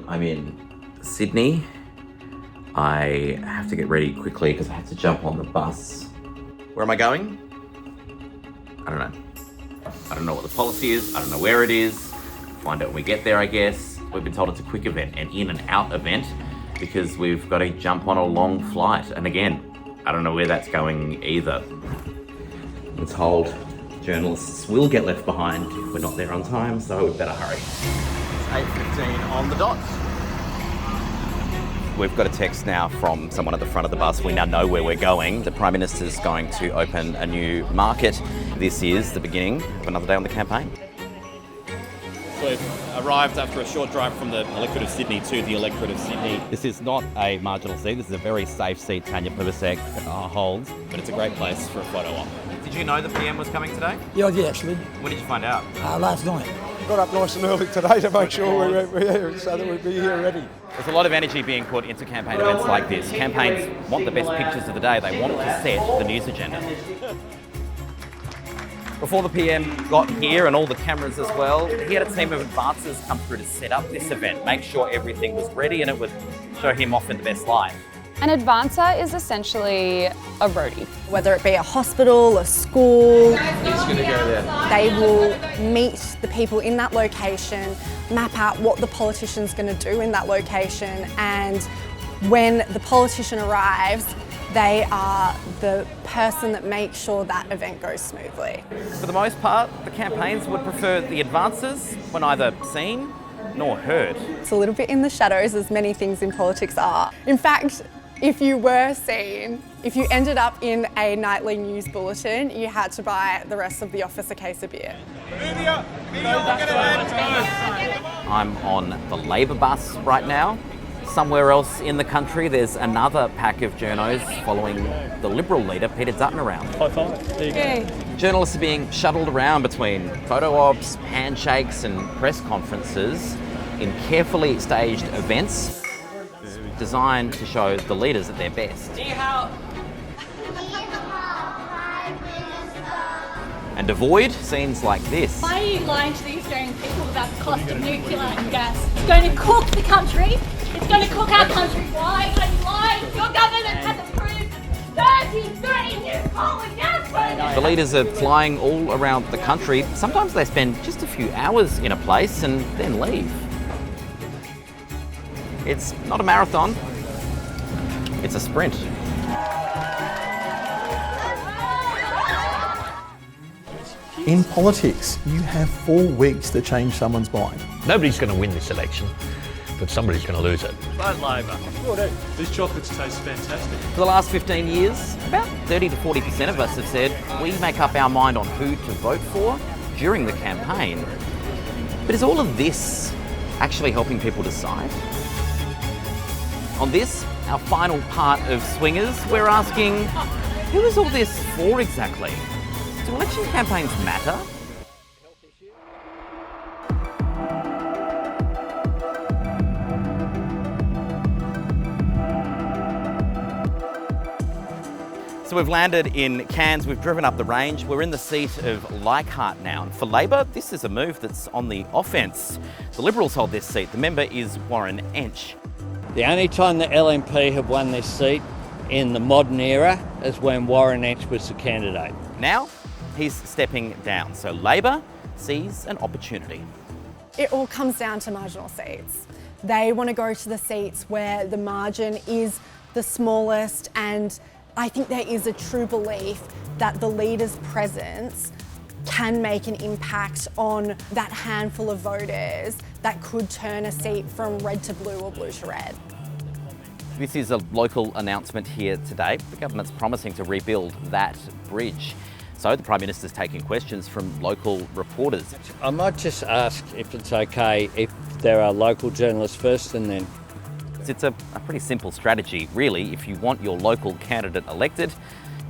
I'm in Sydney. I have to get ready quickly because I have to jump on the bus. Where am I going? I don't know. I don't know what the policy is. I don't know where it is. Find out when we get there, I guess. We've been told it's a quick event, an in and out event, because we've got to jump on a long flight. And again, I don't know where that's going either. I'm told journalists will get left behind if we're not there on time, so we better hurry. It's 8:15 on the dot. We've got a text now from someone at the front of the bus. We now know where we're going. The Prime Minister's going to open a new market. This is the beginning of another day on the campaign. We've arrived after a short drive from the electorate of Sydney to the electorate of Sydney. This is not a marginal seat. This is a very safe seat Tanya Plibersek holds. But it's a great place for a photo op. Did you know the PM was coming today? Yeah, I did actually. When did you find out? Last night. Got up nice and early today to make sure we're here so that we'd be here ready. There's a lot of energy being put into campaign events like this. Campaigns want the best pictures of the day. They want to set the news agenda. Before the PM got here and all the cameras as well, he had a team of advancers come through to set up this event, make sure everything was ready and it would show him off in the best light. An advancer is essentially a roadie. Whether it be a hospital, a school, Who's going to go there? they will meet the people in that location, map out what the politician's going to do in that location, and when the politician arrives, they are the person that makes sure that event goes smoothly. For the most part, the campaigns would prefer the advancers were neither seen nor heard. It's a little bit in the shadows, as many things in politics are. In fact, if you were seen, if you ended up in a nightly news bulletin, you had to buy the rest of the office a case of beer. I'm on the Labor bus right now. Somewhere else in the country, there's another pack of journos following the Liberal leader, Peter Dutton, around. High five. There you go. Hey. Journalists are being shuttled around between photo ops, handshakes and press conferences in carefully staged events designed to show the leaders at their best. And avoid scenes like this. Why are you lying to the Australian people about the cost of nuclear and gas? It's going to cook the country. It's going to cook our country. Why are you lying? Your government has approved 33 new coal and gas projects. The leaders are flying all around the country. Sometimes they spend just a few hours in a place and then leave. It's not a marathon, it's a sprint. In politics, you have 4 weeks to change someone's mind. Nobody's going to win this election, but somebody's going to lose it. Vote Labor. These chocolates taste fantastic. For the last 15 years, about 30 to 40% of us have said we make up our mind on who to vote for during the campaign. But is all of this actually helping people decide? On this, our final part of Swingers, we're asking, who is all this for exactly? Do election campaigns matter? So we've landed in Cairns, we've driven up the range, we're in the seat of Leichhardt now. And for Labor, this is a move that's on the offence. The Liberals hold this seat, the member is Warren Entsch. The only time the LNP have won this seat in the modern era is when Warren Entsch was the candidate. Now, he's stepping down, so Labor sees an opportunity. It all comes down to marginal seats. They want to go to the seats where the margin is the smallest, and I think there is a true belief that the leader's presence can make an impact on that handful of voters that could turn a seat from red to blue or blue to red. This is a local announcement here today. The government's promising to rebuild that bridge. So the Prime Minister's taking questions from local reporters. I might just ask if it's okay if there are local journalists first and then. It's a pretty simple strategy, really. If you want your local candidate elected,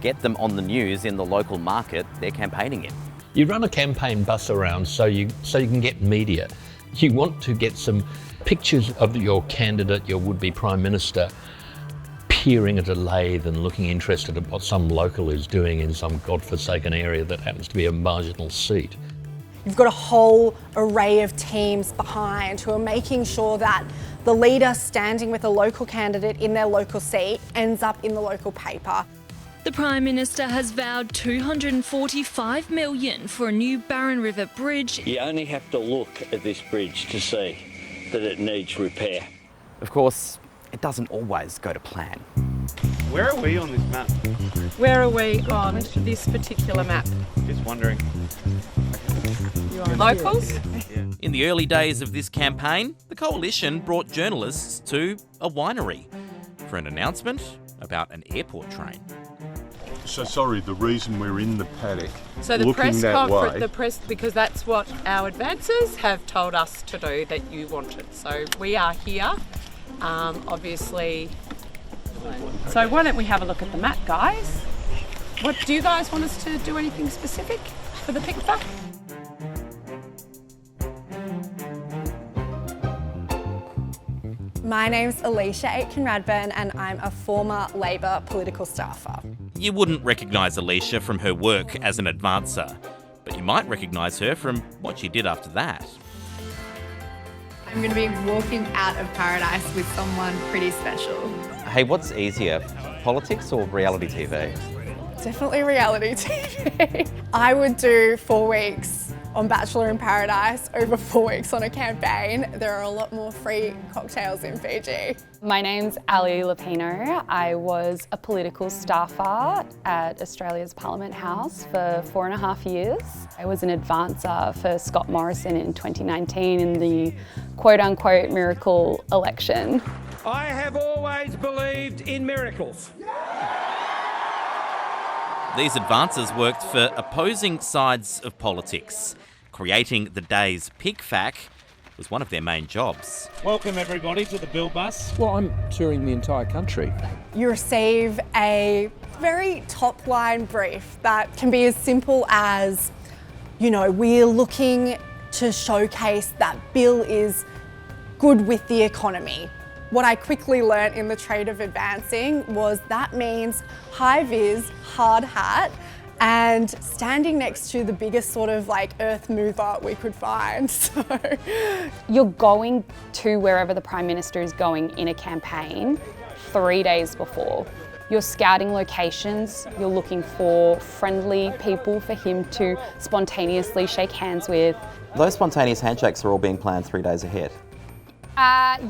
get them on the news in the local market they're campaigning in. You run a campaign bus around so you can get media. You want to get some pictures of your candidate, your would-be Prime Minister, peering at a lathe and looking interested at what some local is doing in some godforsaken area that happens to be a marginal seat. You've got a whole array of teams behind who are making sure that The leader standing with a local candidate in their local seat ends up in the local paper. The Prime Minister has vowed $245 million for a new Barron River bridge. You only have to look at this bridge to see that it needs repair. Of course, it doesn't always go to plan. Where are we on this map? Where are we on this particular map? Just wondering. Locals? In the early days of this campaign, the Coalition brought journalists to a winery for an announcement about an airport train. So sorry, the reason we're in the paddock So the looking press that conference, way, the press, because that's what our advancers have told us to do, that you wanted. So we are here, obviously. So why don't we have a look at the map, guys? What do you guys want us to do? Anything specific for the picture? My name's Alisha Aitken-Radburn and I'm a former Labor political staffer. You wouldn't recognise Alisha from her work as an advancer, but you might recognise her from what she did after that. I'm going to be walking out of paradise with someone pretty special. Hey, what's easier, politics or reality TV? Definitely reality TV. I would do 4 weeks on Bachelor in Paradise over 4 weeks on a campaign. There are a lot more free cocktails in Fiji. My name's Ali Lapino. I was a political staffer at Australia's Parliament House for 4.5 years. I was an advancer for Scott Morrison in 2019 in the quote-unquote miracle election. I have always believed in miracles. These advancers worked for opposing sides of politics. Creating the day's pick-fack was one of their main jobs. Welcome everybody to the Bill Bus. Well, I'm touring the entire country. You receive a very top-line brief that can be as simple as, you know, we're looking to showcase that Bill is good with the economy. What I quickly learnt in the trade of advancing was that means high-vis, hard hat, and standing next to the biggest sort of like earth mover we could find. So You're going to wherever the Prime Minister is going in a campaign 3 days before. You're scouting locations, you're looking for friendly people for him to spontaneously shake hands with. Those spontaneous handshakes are all being planned 3 days ahead.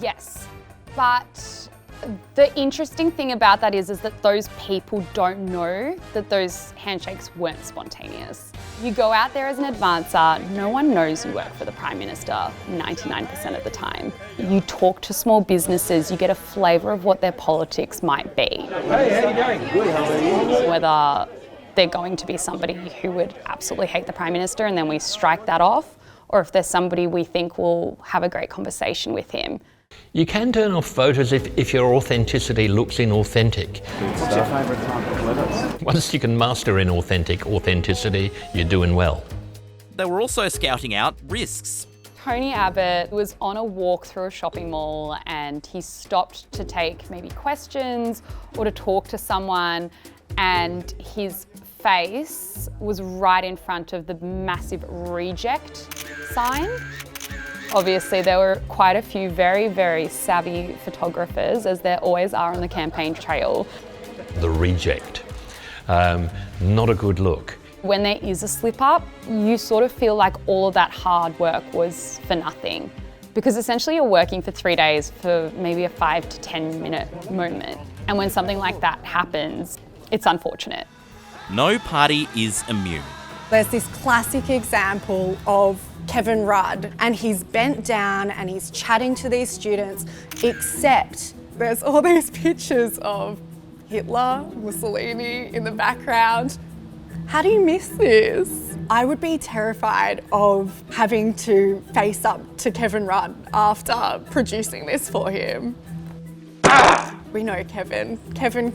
Yes, but the interesting thing about that is that those people don't know that those handshakes weren't spontaneous. You go out there as an advancer, no one knows you work for the Prime Minister 99% of the time. You talk to small businesses, you get a flavour of what their politics might be. Hey, how you going? Good, how are you? Whether they're going to be somebody who would absolutely hate the Prime Minister and then we strike that off, or if there's somebody we think will have a great conversation with him. You can turn off photos if your authenticity looks inauthentic. what's your favourite type of letters? Once you can master authenticity, you're doing well. They were also scouting out risks. Tony Abbott was on a walk through a shopping mall and he stopped to take maybe questions or to talk to someone, and his face was right in front of the massive reject sign. Obviously, there were quite a few very, very savvy photographers, as there always are on the campaign trail. The reject, not a good look. When there is a slip up, you sort of feel like all of that hard work was for nothing. Because essentially you're working for 3 days for maybe a 5 to 10 minute moment. And when something like that happens, it's unfortunate. No party is immune. there's this classic example of Kevin Rudd, and he's bent down and he's chatting to these students, except there's all these pictures of Hitler, Mussolini in the background. How do you miss this? I would be terrified of having to face up to Kevin Rudd after producing this for him. We know Kevin. Kevin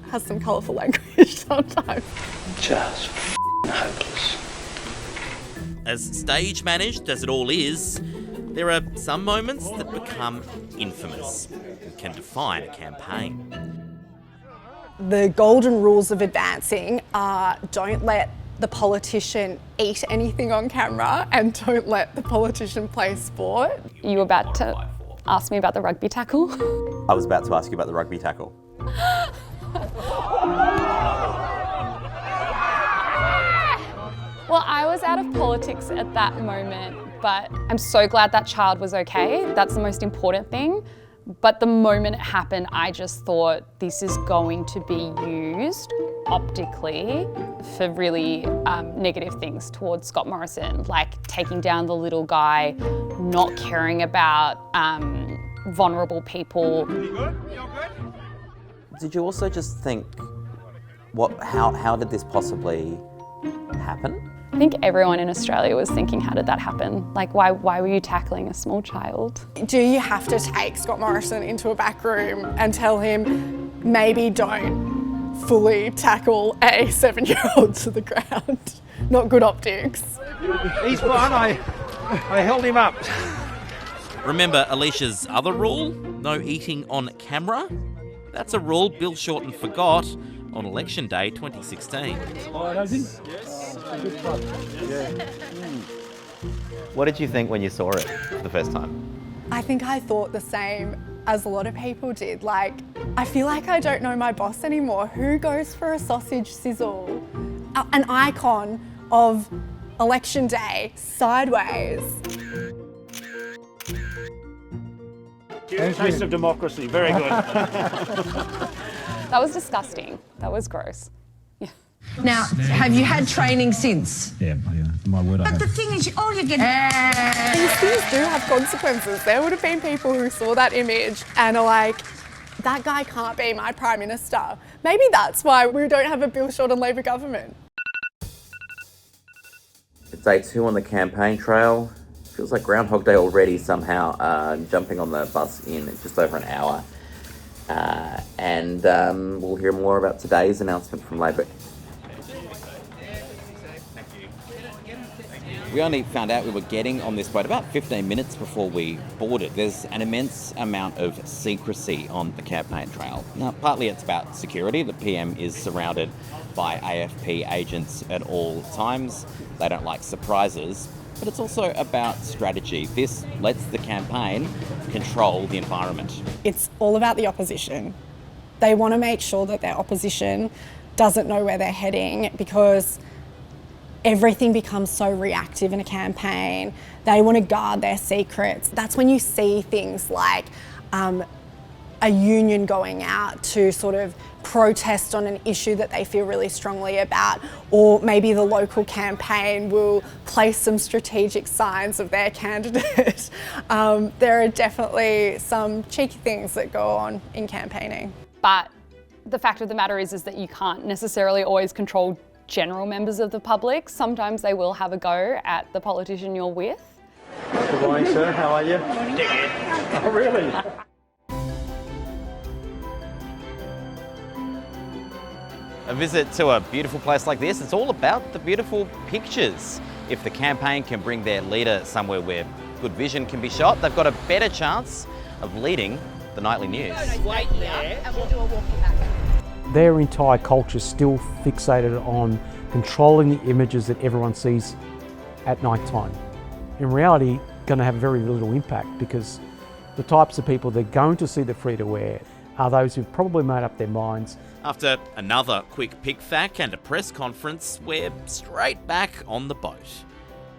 has some colourful language sometimes. Just hopeless. As stage managed as it all is, there are some moments that become infamous and can define a campaign. The golden rules of advancing are don't let the politician eat anything on camera and don't let the politician play sport. You were about to ask me about the rugby tackle? I was about to ask you about the rugby tackle. Well, I was out of politics at that moment, but I'm so glad that child was okay. That's the most important thing. But the moment it happened, I just thought this is going to be used optically for really negative things towards Scott Morrison, like taking down the little guy, not caring about vulnerable people. Did you also just think, how did this possibly happen? I think everyone in Australia was thinking, how did that happen? Like, why were you tackling a small child? Do you have to take Scott Morrison into a back room and tell him, maybe don't fully tackle a 7-year-old to the ground? Not good optics. He's fine, I held him up. Remember Alicia's other rule? No eating on camera? That's a rule Bill Shorten forgot on Election Day 2016. Oh, no, yes. Good club. Yeah. What did you think when you saw it for the first time? I think I thought the same as a lot of people did. Like, I feel like I don't know my boss anymore. Who goes for a sausage sizzle? An icon of Election Day, sideways. Taste of democracy, very good. That was disgusting. That was gross. Now, have you had training since? Yeah, my word. But the thing is, all you get... These things do have consequences. There would have been people who saw that image and are like, that guy can't be my Prime Minister. Maybe that's why we don't have a Bill Shorten Labor government. It's day 2 on the campaign trail. Feels like Groundhog Day already somehow, jumping on the bus in just over an hour. And we'll hear more about today's announcement from Labor. We only found out we were getting on this boat about 15 minutes before we boarded. There's an immense amount of secrecy on the campaign trail. Now, partly it's about security. The PM is surrounded by AFP agents at all times. They don't like surprises. But it's also about strategy. This lets the campaign control the environment. It's all about the opposition. They want to make sure that their opposition doesn't know where they're heading because everything becomes so reactive in a campaign. They want to guard their secrets. That's when you see things like a union going out to sort of protest on an issue that they feel really strongly about, or maybe the local campaign will place some strategic signs of their candidate. There are definitely some cheeky things that go on in campaigning. But the fact of the matter is that you can't necessarily always control general members of the public. Sometimes they will have a go at the politician you're with. Good morning, sir. How are you? Oh, really? A visit to a beautiful place like this, it's all about the beautiful pictures. If the campaign can bring their leader somewhere where good vision can be shot, they've got a better chance of leading the nightly news. Wait here and we'll do a walkie back. Their entire culture is still fixated on controlling the images that everyone sees at night time. In reality, going to have very little impact because the types of people they're going to see the free-to-air are those who've probably made up their minds. After another quick pick fact and a press conference, we're straight back on the boat.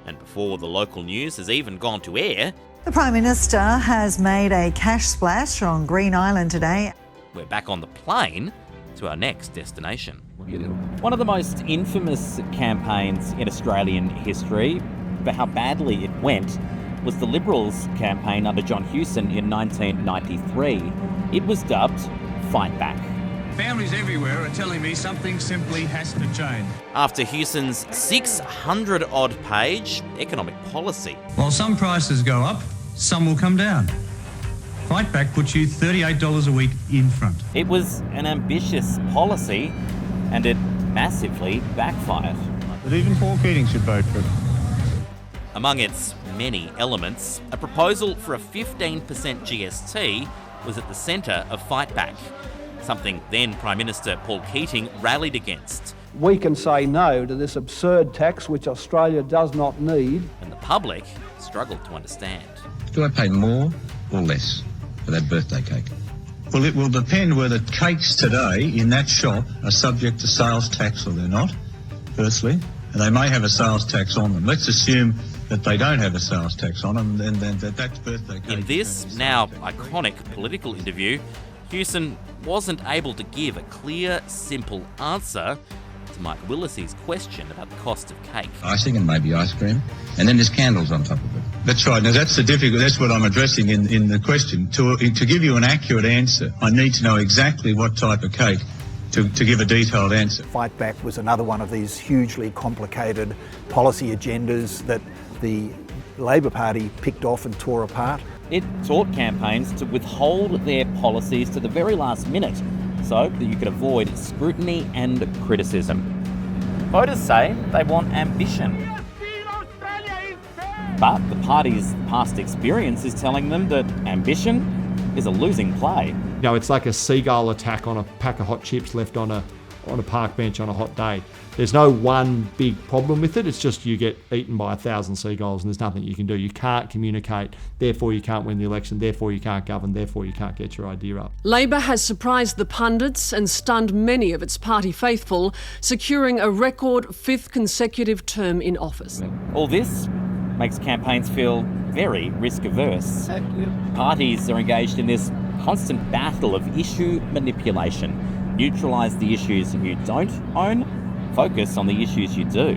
And before the local news has even gone to air, the Prime Minister has made a cash splash on Green Island today. We're back on the plane to our next destination. One of the most infamous campaigns in Australian history, for how badly it went, was the Liberals campaign under John Hewson in 1993. It was dubbed Fight Back. Families everywhere are telling me something simply has to change. After Hewson's 600-odd page economic policy. While some prices go up, some will come down. Fight Back puts you $38 a week in front. It was an ambitious policy and it massively backfired. But even Paul Keating should vote for it. Among its many elements, a proposal for a 15% GST was at the centre of Fight Back, something then Prime Minister Paul Keating rallied against. We can say no to this absurd tax which Australia does not need. And the public struggled to understand. Do I pay more or less for that birthday cake? Well, it will depend whether cakes today in that shop are subject to sales tax or they're not, firstly, and they may have a sales tax on them. Let's assume that they don't have a sales tax on them, and then that's birthday cake. In this, now iconic political interview, Hewson wasn't able to give a clear, simple answer to Mike Willis's question about the cost of cake. Icing and maybe ice cream, and then there's candles on top of it. That's right. Now that's that's what I'm addressing in the question. To give you an accurate answer, I need to know exactly what type of cake to give a detailed answer. Fight Back was another one of these hugely complicated policy agendas that the Labor Party picked off and tore apart. It taught campaigns to withhold their policies to the very last minute so that you could avoid scrutiny and criticism. Voters say they want ambition. But the party's past experience is telling them that ambition is a losing play. You know, it's like a seagull attack on a pack of hot chips left on a park bench on a hot day. There's no one big problem with it. It's just you get eaten by 1,000 seagulls and there's nothing you can do. You can't communicate, therefore you can't win the election, therefore you can't govern, therefore you can't get your idea up. Labor has surprised the pundits and stunned many of its party faithful, securing a record 5th consecutive term in office. All this makes campaigns feel very risk-averse. Parties are engaged in this constant battle of issue manipulation. Neutralise the issues you don't own, focus on the issues you do.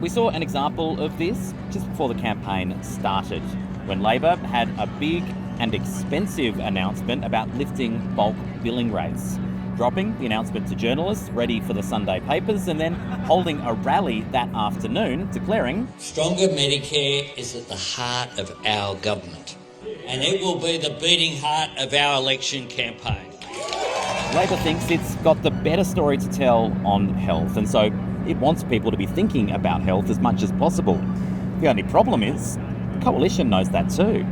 We saw an example of this just before the campaign started, when Labor had a big and expensive announcement about lifting bulk billing rates, dropping the announcement to journalists ready for the Sunday papers, and then holding a rally that afternoon declaring, Stronger Medicare is at the heart of our government, and it will be the beating heart of our election campaign. Labor thinks it's got the better story to tell on health, and so it wants people to be thinking about health as much as possible. The only problem is, the Coalition knows that too.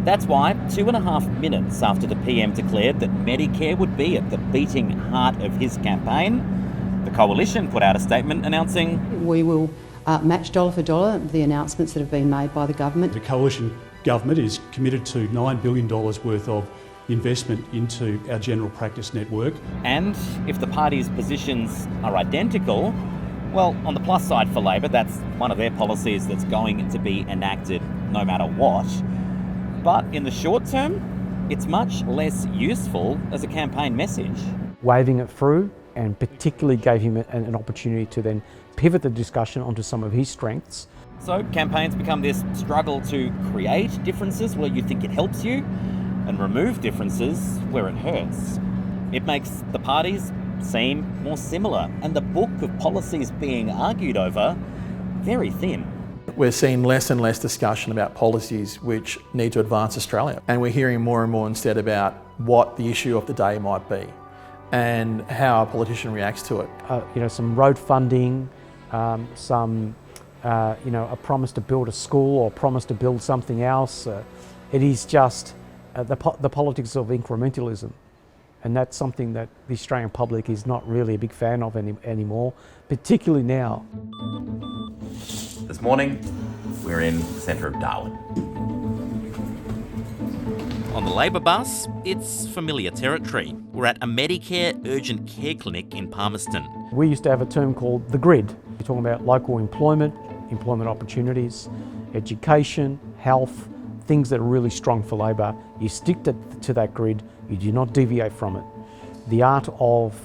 That's why 2.5 minutes after the PM declared that Medicare would be at the beating heart of his campaign, the Coalition put out a statement announcing, we will match dollar for dollar the announcements that have been made by the government. The Coalition government is committed to $9 billion worth of investment into our general practice network. And if the party's positions are identical, well, on the plus side for Labor, that's one of their policies that's going to be enacted no matter what. But in the short term, it's much less useful as a campaign message. Waving it through, and particularly gave him an opportunity to then pivot the discussion onto some of his strengths. So campaigns become this struggle to create differences where you think it helps you, and remove differences where it hurts. It makes the parties seem more similar, and the book of policies being argued over very thin. We're seeing less and less discussion about policies which need to advance Australia, and we're hearing more and more instead about what the issue of the day might be and how a politician reacts to it. Some road funding, a promise to build a school or promise to build something else. It is just the politics of incrementalism, and that's something that the Australian public is not really a big fan of anymore, particularly now. This morning, we're in the centre of Darwin. On the Labor bus, it's familiar territory. We're at a Medicare urgent care clinic in Palmerston. We used to have a term called the grid. We're talking about local employment opportunities, education, health, things that are really strong for Labor. You stick to that grid, you do not deviate from it. The art of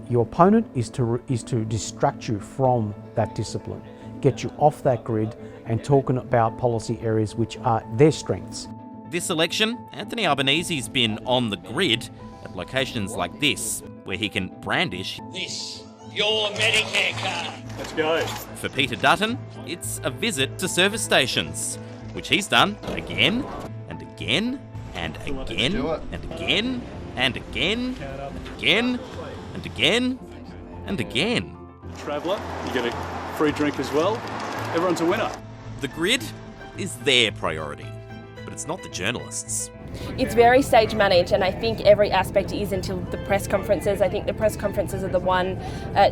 your opponent is to distract you from that discipline, get you off that grid and talking about policy areas which are their strengths. This election, Anthony Albanese's been on the grid at locations like this, where he can brandish This, your Medicare card. Let's go. For Peter Dutton, it's a visit to service stations, which he's done again and again and again and again and again and again and again and again. Traveller, you get a free drink as well. Everyone's a winner. The grid is their priority, but it's not the journalists. It's very stage managed, and I think every aspect is until the press conferences. I think the press conferences are the one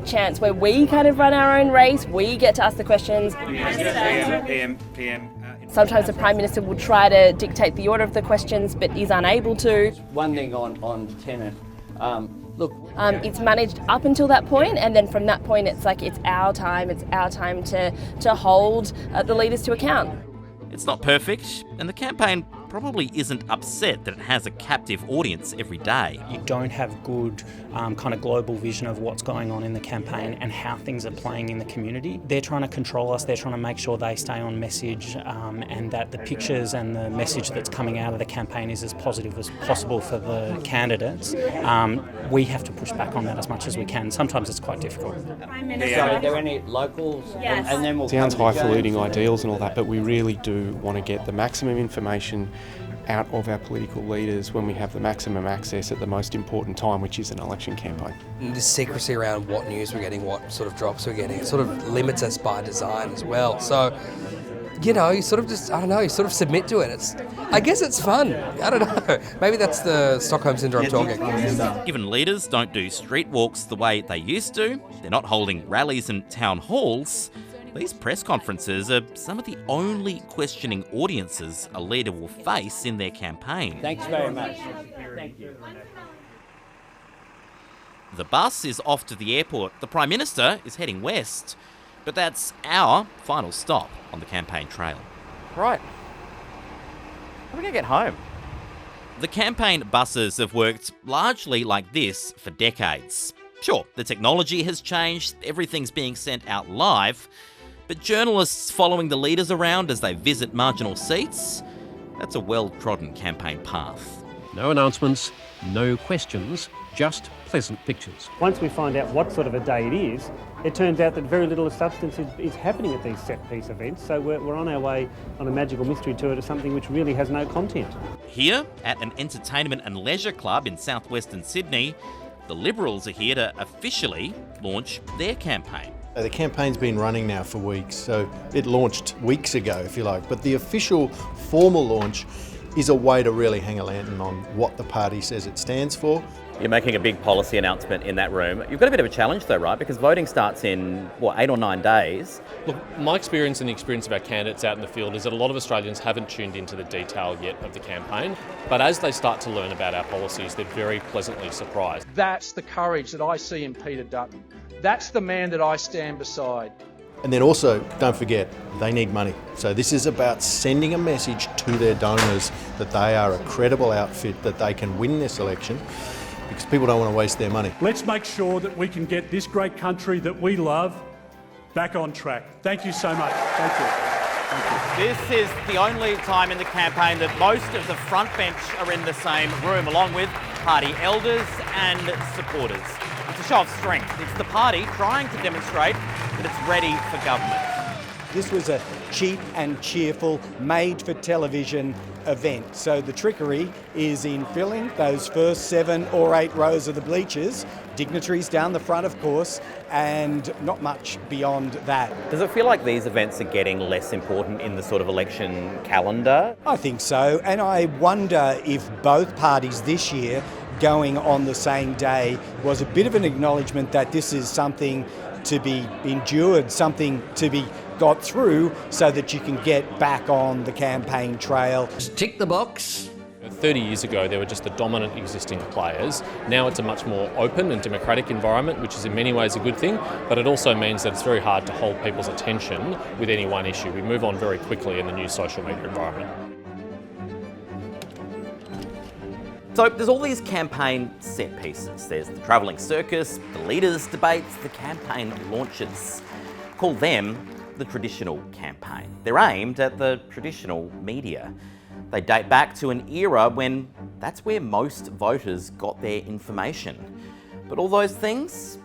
chance where we kind of run our own race. We get to ask the questions. PM Sometimes the Prime Minister will try to dictate the order of the questions but is unable to. One thing on tenant, look. It's managed up until that point, and then from that point it's like it's our time to hold the leaders to account. It's not perfect, and the campaign probably isn't upset that it has a captive audience every day. You don't have good kind of global vision of what's going on in the campaign and how things are playing in the community. They're trying to control us, they're trying to make sure they stay on message and that the pictures and the message that's coming out of the campaign is as positive as possible for the candidates. We have to push back on that as much as we can. Sometimes it's quite difficult. Prime Minister. So are there any locals? Yes. And then we'll sounds highfalutin ideals and all that, but we really do want to get the maximum information out of our political leaders when we have the maximum access at the most important time, which is an election campaign. The secrecy around what news we're getting, what sort of drops we're getting, it sort of limits us by design as well. So, you know, you sort of just, I don't know, you sort of submit to it. I guess it's fun. I don't know. Maybe that's the Stockholm Syndrome talking. Given leaders don't do street walks the way they used to, they're not holding rallies and town halls, these press conferences are some of the only questioning audiences a leader will face in their campaign. Thanks very much. Thank you. The bus is off to the airport. The Prime Minister is heading west. But that's our final stop on the campaign trail. Right. How are we going to get home? The campaign buses have worked largely like this for decades. Sure, the technology has changed, everything's being sent out live, but journalists following the leaders around as they visit marginal seats, that's a well-trodden campaign path. No announcements, no questions, just pleasant pictures. Once we find out what sort of a day it is, it turns out that very little substance is happening at these set-piece events, so we're on our way on a magical mystery tour to something which really has no content. Here, at an entertainment and leisure club in southwestern Sydney, the Liberals are here to officially launch their campaign. The campaign's been running now for weeks, so it launched weeks ago, if you like, but the official formal launch is a way to really hang a lantern on what the party says it stands for. You're making a big policy announcement in that room. You've got a bit of a challenge though, right? Because voting starts in, 8 or 9 days. Look, my experience and the experience of our candidates out in the field is that a lot of Australians haven't tuned into the detail yet of the campaign, but as they start to learn about our policies, they're very pleasantly surprised. That's the courage that I see in Peter Dutton. That's the man that I stand beside. And then also, don't forget, they need money. So this is about sending a message to their donors that they are a credible outfit, that they can win this election, because people don't want to waste their money. Let's make sure that we can get this great country that we love back on track. Thank you so much. Thank you. Thank you. This is the only time in the campaign that most of the front bench are in the same room, along with party elders and supporters. It's a show of strength. It's the party trying to demonstrate that it's ready for government. This was a cheap and cheerful, made-for-television event. So the trickery is in filling those first 7 or 8 rows of the bleachers, dignitaries down the front, of course, and not much beyond that. Does it feel like these events are getting less important in the sort of election calendar? I think so, and I wonder if both parties this year going on the same day was a bit of an acknowledgement that this is something to be endured, something to be got through so that you can get back on the campaign trail. Tick the box. 30 years ago, there were just the dominant existing players. Now it's a much more open and democratic environment, which is in many ways a good thing, but it also means that it's very hard to hold people's attention with any one issue. We move on very quickly in the new social media environment. So there's all these campaign set pieces. There's the travelling circus, the leaders' debates, the campaign launches. Call them the traditional campaign. They're aimed at the traditional media. They date back to an era when that's where most voters got their information. But all those things,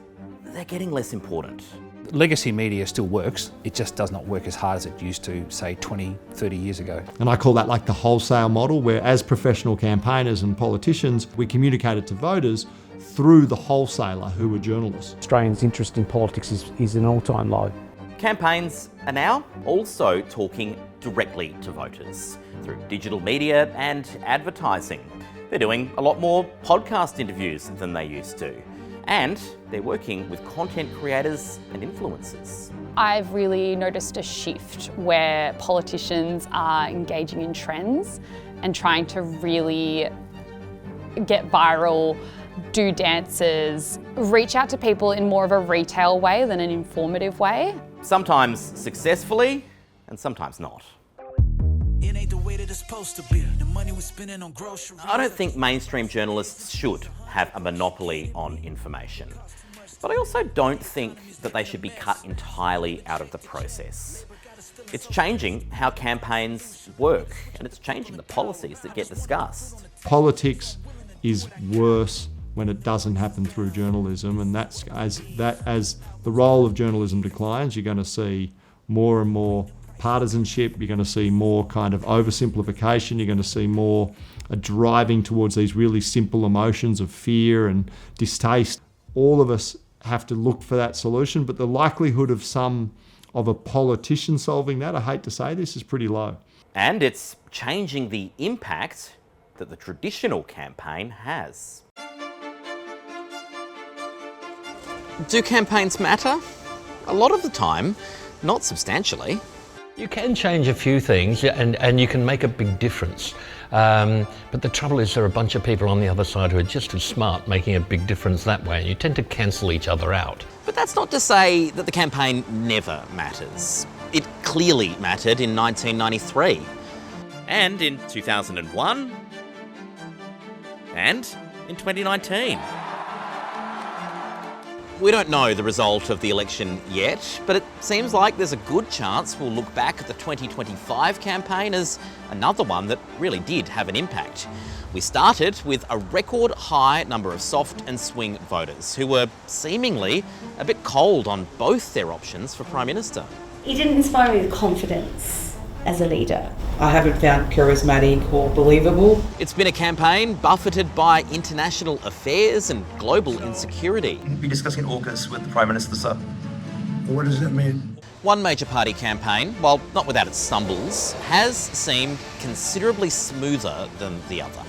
they're getting less important. Legacy media still works, it just does not work as hard as it used to, say, 20, 30 years ago. And I call that like the wholesale model, where as professional campaigners and politicians, we communicated to voters through the wholesaler who were journalists. Australians' interest in politics is an all-time low. Campaigns are now also talking directly to voters through digital media and advertising. They're doing a lot more podcast interviews than they used to. And they're working with content creators and influencers. I've really noticed a shift where politicians are engaging in trends and trying to really get viral, do dances, reach out to people in more of a retail way than an informative way. Sometimes successfully and sometimes not. It ain't the way that it's supposed to be. The money we're spending on groceries. I don't think mainstream journalists should have a monopoly on information. But I also don't think that they should be cut entirely out of the process. It's changing how campaigns work, and it's changing the policies that get discussed. Politics is worse when it doesn't happen through journalism, and that's as the role of journalism declines, you're going to see more and more partisanship, you're going to see more kind of oversimplification, you're going to see more a driving towards these really simple emotions of fear and distaste. All of us have to look for that solution, but the likelihood of a politician solving that, I hate to say this, is pretty low. And it's changing the impact that the traditional campaign has. Do campaigns matter? A lot of the time, not substantially. You can change a few things and you can make a big difference. But the trouble is there are a bunch of people on the other side who are just as smart making a big difference that way, and you tend to cancel each other out. But that's not to say that the campaign never matters. It clearly mattered in 1993, and in 2001, and in 2019. We don't know the result of the election yet, but it seems like there's a good chance we'll look back at the 2025 campaign as another one that really did have an impact. We started with a record high number of soft and swing voters who were seemingly a bit cold on both their options for Prime Minister. He didn't inspire me with confidence as a leader. I haven't found charismatic or believable. It's been a campaign buffeted by international affairs and global insecurity. We'll be discussing AUKUS with the Prime Minister, sir. What does that mean? One major party campaign, while not without its stumbles, has seemed considerably smoother than the other.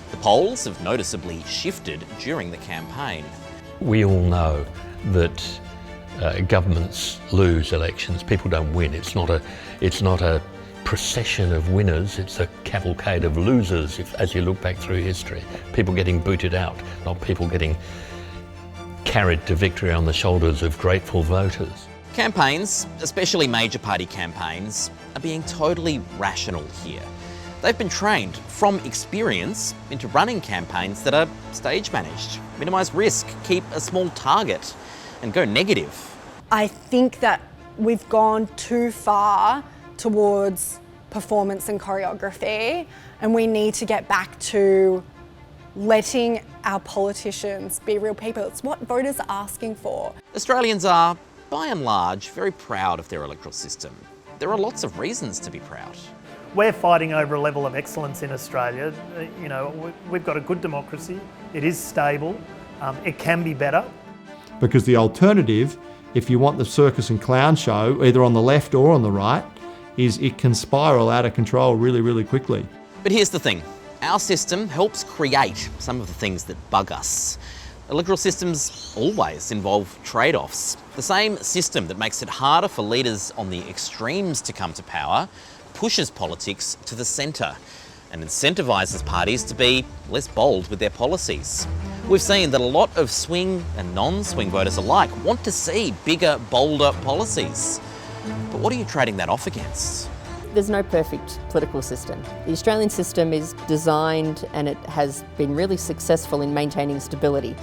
The polls have noticeably shifted during the campaign. We all know that governments lose elections. People don't win. It's not a procession of winners. It's a cavalcade of losers. As you look back through history, people getting booted out, not people getting carried to victory on the shoulders of grateful voters. Campaigns, especially major party campaigns, are being totally rational here. They've been trained from experience into running campaigns that are stage managed, minimise risk, keep a small target, and go negative. I think that we've gone too far towards performance and choreography, and we need to get back to letting our politicians be real people. It's what voters are asking for. Australians are, by and large, very proud of their electoral system. There are lots of reasons to be proud. We're fighting over a level of excellence in Australia. You know, we've got a good democracy. It is stable. It can be better. Because the alternative, if you want the circus and clown show, either on the left or on the right, is it can spiral out of control really, really quickly. But here's the thing. Our system helps create some of the things that bug us. Electoral systems always involve trade-offs. The same system that makes it harder for leaders on the extremes to come to power pushes politics to the centre and incentivises parties to be less bold with their policies. We've seen that a lot of swing and non-swing voters alike want to see bigger, bolder policies. But what are you trading that off against? There's no perfect political system. The Australian system is designed and it has been really successful in maintaining stability.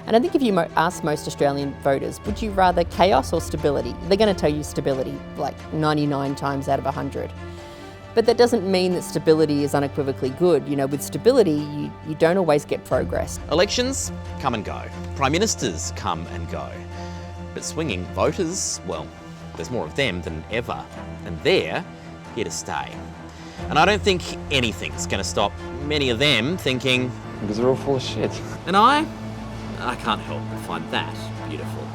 And I think if you ask most Australian voters, would you rather chaos or stability? They're going to tell you stability, like 99 times out of 100. But that doesn't mean that stability is unequivocally good. You know, with stability, you don't always get progress. Elections come and go. Prime Ministers come and go. But swinging voters, well, there's more of them than ever. And they're here to stay. And I don't think anything's going to stop many of them thinking, because they're all full of shit. And I can't help but find that beautiful.